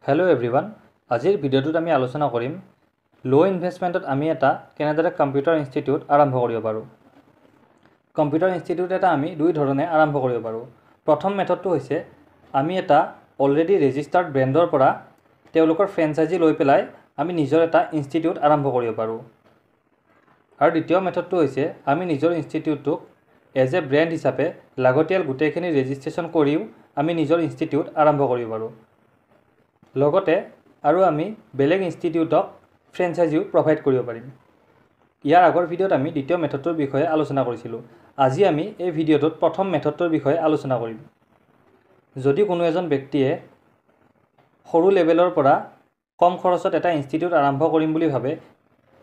Hello' everyone, আজিৰ ভিডিঅ'টোত আমি আলোচনা কৰিম লো ইনভেষ্টমেণ্টত আমি এটা কেনেদৰে কম্পিউটাৰ ইনষ্টিটিউট আৰম্ভ কৰিব পাৰোঁ। কম্পিউটাৰ ইনষ্টিটিউট এটা আমি দুই ধৰণে আৰম্ভ কৰিব পাৰোঁ। প্ৰথম মেথডটো হৈছে আমি এটা অলৰেডি ৰেজিষ্টাৰ্ড ব্ৰেণ্ডৰ পৰা তেওঁলোকৰ ফ্ৰেঞ্চাইজি লৈ পেলাই আমি নিজৰ এটা ইনষ্টিটিউট আৰম্ভ কৰিব পাৰোঁ। আৰু দ্বিতীয় মেথডটো হৈছে আমি নিজৰ ইনষ্টিটিউটটোক এজ এ ব্ৰেণ্ড হিচাপে লাগতিয়াল গোটেইখিনি ৰেজিষ্ট্ৰেশ্যন কৰিও আমি নিজৰ ইনষ্টিটিউট আৰম্ভ কৰিব পাৰোঁ। লগতে আৰু আমি বেলেগ ইনষ্টিটিউটক ফ্ৰেঞ্চাইজিও প্ৰভাইড কৰিব পাৰিম। ইয়াৰ আগৰ ভিডিঅ'ত আমি দ্বিতীয় মেথডটোৰ বিষয়ে আলোচনা কৰিছিলোঁ। আজি আমি এই ভিডিঅ'টোত প্ৰথম মেথডটোৰ বিষয়ে আলোচনা কৰিম। যদি কোনো এজন ব্যক্তিয়ে সৰু লেভেলৰ পৰা কম খৰচত এটা ইনষ্টিটিউট আৰম্ভ কৰিম বুলি ভাবে,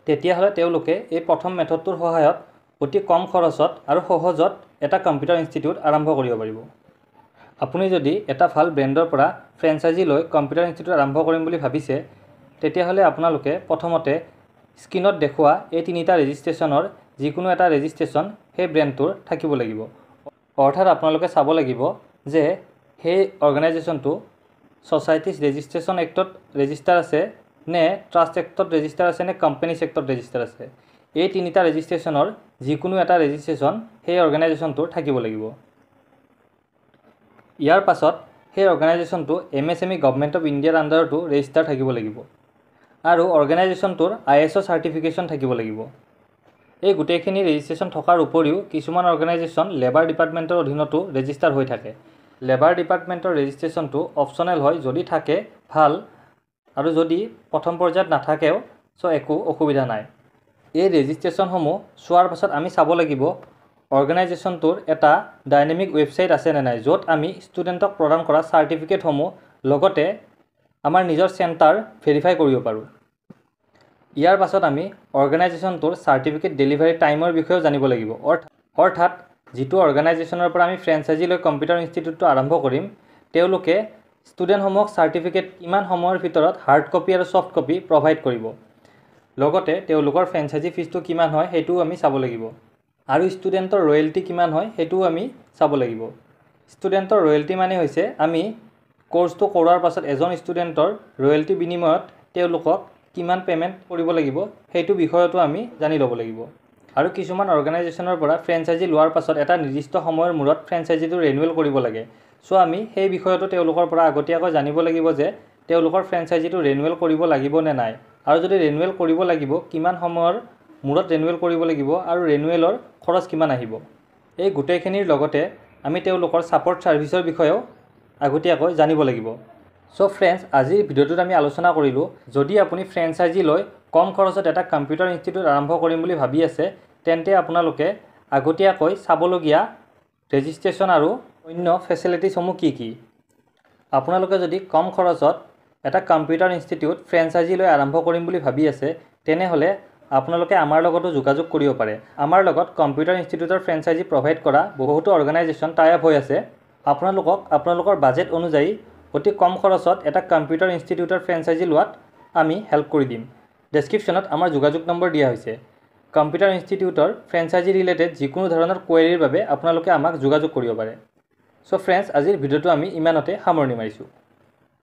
তেতিয়াহ'লে তেওঁলোকে এই প্ৰথম মেথডটোৰ সহায়ত অতি কম খৰচত আৰু সহজত এটা কম্পিউটাৰ ইনষ্টিটিউট আৰম্ভ কৰিব পাৰিব। আপুনি যদি এটা ভাল ব্ৰেণ্ডৰ পৰা ফ্ৰেঞ্চাইজি লৈ কম্পিউটাৰ ইনষ্টিটিউট আৰম্ভ কৰিম বুলি ভাবিছে, তেতিয়াহ'লে আপোনালোকে প্ৰথমতে স্ক্ৰীনত দেখুওৱা এই তিনিটা ৰেজিষ্ট্ৰেশ্যনৰ যিকোনো এটা ৰেজিষ্ট্ৰেশ্যন সেই ব্ৰেণ্ডটোৰ থাকিব লাগিব। অৰ্থাৎ আপোনালোকে চাব লাগিব যে সেই অৰ্গেনাইজেশ্যনটো ছ'চাইটিজ ৰেজিষ্ট্ৰেশ্যন এক্টত ৰেজিষ্টাৰ আছে নে ট্ৰাষ্ট এক্টত ৰেজিষ্টাৰ আছে নে কোম্পানী এক্টত ৰেজিষ্টাৰ আছে। এই তিনিটা ৰেজিষ্ট্ৰেশ্যনৰ যিকোনো এটা ৰেজিষ্ট্ৰেশ্যন সেই অৰ্গেনাইজেশ্যনটোৰ থাকিব লাগিব। ইয়াৰ পাছত সেই অৰ্গেনাইজেশ্যনটো MSME গভৰ্ণমেণ্ট অফ ইণ্ডিয়াৰ আণ্ডাৰতো ৰেজিষ্টাৰ থাকিব লাগিব আৰু অৰ্গেনাইজেশ্যনটোৰ ISO চাৰ্টিফিকেশ্যন থাকিব লাগিব। এই গোটেইখিনি ৰেজিষ্ট্ৰেশ্যন থকাৰ উপৰিও কিছুমান অৰ্গেনাইজেশ্যন লেবাৰ ডিপাৰ্টমেণ্টৰ অধীনতো ৰেজিষ্টাৰ হৈ থাকে। লেবাৰ ডিপাৰ্টমেণ্টৰ ৰেজিষ্ট্ৰেশ্যনটো অপশ্যনেল হয়, যদি থাকে ভাল, আৰু যদি প্ৰথম পৰ্যায়ত নাথাকেও একো অসুবিধা নাই। এই ৰেজিষ্ট্ৰেশ্যনসমূহ চোৱাৰ পাছত আমি চাব লাগিব অৰ্গেনাইজেশ্যনটোৰ এটা ডাইনামিক ৱেবছাইট আছে নে নাই, য'ত আমি ষ্টুডেণ্টক প্ৰদান কৰা চাৰ্টিফিকেটসমূহ লগতে আমাৰ নিজৰ চেণ্টাৰ ভেৰিফাই কৰিব পাৰোঁ। ইয়াৰ পাছত আমি অৰ্গেনাইজেশ্যনটোৰ চাৰ্টিফিকেট ডেলিভাৰী টাইমৰ বিষয়েও জানিব লাগিব। অৰ্থাৎ যিটো অৰ্গেনাইজেশ্যনৰ পৰা আমি ফ্ৰেঞ্চাইজি লৈ কম্পিউটাৰ ইনষ্টিটিউটটো আৰম্ভ কৰিম, তেওঁলোকে ষ্টুডেণ্টসমূহক চাৰ্টিফিকেট কিমান সময়ৰ ভিতৰত হাৰ্ড কপি আৰু ছফ্ট কপি প্ৰভাইড কৰিব। লগতে তেওঁলোকৰ ফ্ৰেঞ্চাইজি ফিজটো কিমান হয় সেইটোও আমি চাব লাগিব। আৰু ষ্টুডেণ্টৰ ৰয়েল্টি কিমান হয় সেইটোও আমি চাব লাগিব। ষ্টুডেণ্টৰ ৰয়েল্টি মানে হৈছে আমি কোৰ্চটো কৰোৱাৰ পাছত এজন ষ্টুডেণ্টৰ ৰয়েল্টি বিনিময়ত তেওঁলোকক কিমান পে'মেণ্ট কৰিব লাগিব সেইটো বিষয়তো আমি জানি ল'ব লাগিব। আৰু কিছুমান অৰ্গেনাইজেশ্যনৰ পৰা ফ্ৰেঞ্চাইজি লোৱাৰ পাছত এটা নিৰ্দিষ্ট সময়ৰ মূৰত ফ্ৰেঞ্চাইজিটো ৰেনুৱেল কৰিব লাগে। আমি সেই বিষয়তো তেওঁলোকৰ পৰা আগতীয়াকৈ জানিব লাগিব যে তেওঁলোকৰ ফ্ৰেঞ্চাইজিটো ৰেনুৱেল কৰিব লাগিব নে নাই, আৰু যদি ৰেনুৱেল কৰিব লাগিব কিমান সময়ৰ মূৰত ৰেনুৱেল কৰিব লাগিব আৰু ৰেনুৱেলৰ খৰচ কিমান আহিব। এই গোটেইখিনিৰ লগতে আমি তেওঁলোকৰ ছাপৰ্ট ছাৰ্ভিচৰ বিষয়েও আগতীয়াকৈ জানিব লাগিব। ফ্ৰেণ্ডছ, আজিৰ ভিডিঅ'টোত আমি আলোচনা কৰিলোঁ যদি আপুনি ফ্ৰেঞ্চাইজি লৈ কম খৰচত এটা কম্পিউটাৰ ইনষ্টিটিউট আৰম্ভ কৰিম বুলি ভাবি আছে, তেন্তে আপোনালোকে আগতীয়াকৈ চাবলগীয়া ৰেজিষ্ট্ৰেশ্যন আৰু অন্য ফেচিলিটিছসমূহ কি কি। আপোনালোকে যদি কম খৰচত এটা কম্পিউটাৰ ইনষ্টিটিউট ফ্ৰেঞ্চাইজি লৈ আৰম্ভ কৰিম বুলি ভাবি আছে, তেনেহ'লে আপোনালোকে আমাৰ লগতো যোগাযোগ কৰিব পাৰে। আমাৰ লগত কম্পিউটাৰ ইনষ্টিটিউটৰ ফ্ৰেঞ্চাইজি প্ৰভাইড কৰা বহুতো অৰ্গেনাইজেশ্যন টাই আপ হৈ আছে। আপোনালোকক আপোনালোকৰ বাজেট অনুযায়ী অতি কম খৰচত এটা কম্পিউটাৰ ইনষ্টিটিউটৰ ফ্ৰেঞ্চাইজি লোৱাত আমি হেল্প কৰি দিম। ডেছক্ৰিপশ্যনত আমাৰ যোগাযোগ নম্বৰ দিয়া হৈছে। কম্পিউটাৰ ইনষ্টিটিউটৰ ফ্ৰেঞ্চাইজি ৰিলেটেড যিকোনো ধৰণৰ কোৱেৰিৰ বাবে আপোনালোকে আমাক যোগাযোগ কৰিব পাৰে। ফ্ৰেণ্ডছ, আজিৰ ভিডিঅ'টো আমি ইমানতে সামৰণি মাৰিছোঁ।